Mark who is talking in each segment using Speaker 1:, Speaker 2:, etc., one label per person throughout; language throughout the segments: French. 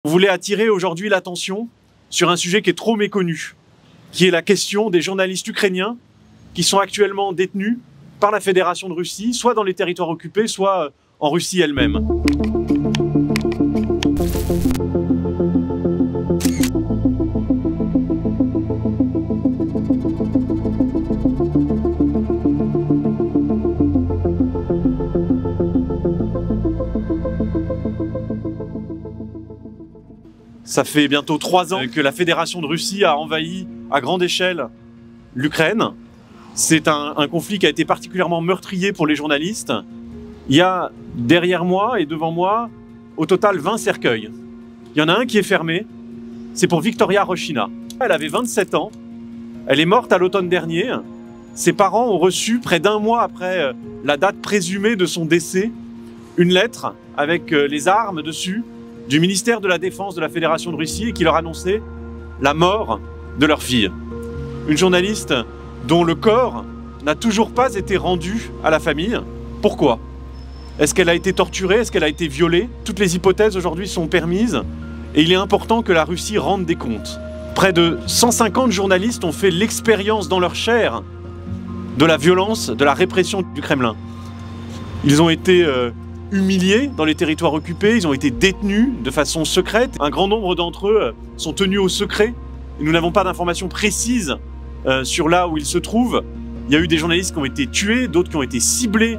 Speaker 1: On voulait attirer aujourd'hui l'attention sur un sujet qui est trop méconnu, qui est la question des journalistes ukrainiens qui sont actuellement détenus par la Fédération de Russie, soit dans les territoires occupés, soit en Russie elle-même. Ça fait bientôt 3 ans que la Fédération de Russie a envahi à grande échelle l'Ukraine. C'est un conflit qui a été particulièrement meurtrier pour les journalistes. Il y a derrière moi et devant moi au total 20 cercueils. Il y en a un qui est fermé, c'est pour Victoria Roshina. Elle avait 27 ans, elle est morte à l'automne dernier. Ses parents ont reçu, près d'1 mois après la date présumée de son décès, une lettre avec les armes dessus, du ministère de la Défense de la Fédération de Russie et qui leur annonçait la mort de leur fille. Une journaliste dont le corps n'a toujours pas été rendu à la famille. Pourquoi? Est-ce qu'elle a été torturée? Est-ce qu'elle a été violée? Toutes les hypothèses aujourd'hui sont permises et il est important que la Russie rende des comptes. Près de 150 journalistes ont fait l'expérience dans leur chair de la violence, de la répression du Kremlin. Ils ont été humiliés dans les territoires occupés, ils ont été détenus de façon secrète. Un grand nombre d'entre eux sont tenus au secret. Et nous n'avons pas d'informations précises sur là où ils se trouvent. Il y a eu des journalistes qui ont été tués, d'autres qui ont été ciblés,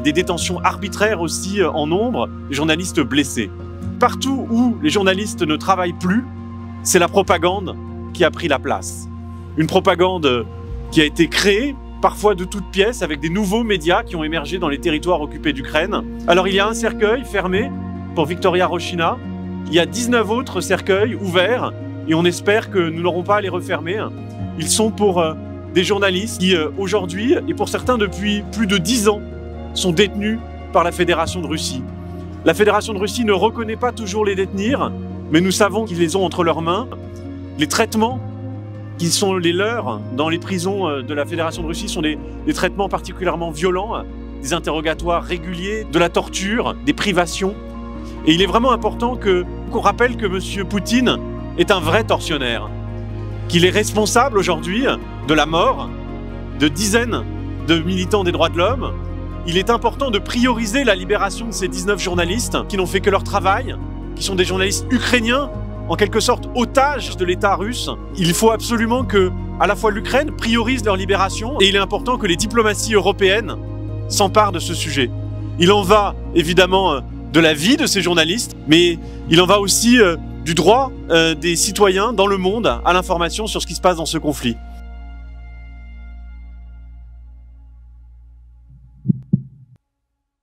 Speaker 1: des détentions arbitraires aussi en nombre, des journalistes blessés. Partout où les journalistes ne travaillent plus, c'est la propagande qui a pris la place. Une propagande qui a été créée parfois de toutes pièces, avec des nouveaux médias qui ont émergé dans les territoires occupés d'Ukraine. Alors il y a un cercueil fermé pour Victoria Roshina, il y a 19 autres cercueils ouverts, et on espère que nous n'aurons pas à les refermer. Ils sont pour des journalistes qui aujourd'hui, et pour certains depuis plus de 10 ans, sont détenus par la Fédération de Russie. La Fédération de Russie ne reconnaît pas toujours les détenir, mais nous savons qu'ils les ont entre leurs mains. Les traitements qui sont les leurs dans les prisons de la Fédération de Russie sont des traitements particulièrement violents, des interrogatoires réguliers, de la torture, des privations. Et il est vraiment important qu'on rappelle que M. Poutine est un vrai tortionnaire, qu'il est responsable aujourd'hui de la mort de dizaines de militants des droits de l'homme. Il est important de prioriser la libération de ces 19 journalistes qui n'ont fait que leur travail, qui sont des journalistes ukrainiens, en quelque sorte otages de l'État russe. Il faut absolument que, à la fois l'Ukraine priorise leur libération et il est important que les diplomaties européennes s'emparent de ce sujet. Il en va évidemment de la vie de ces journalistes, mais il en va aussi du droit des citoyens dans le monde à l'information sur ce qui se passe dans ce conflit.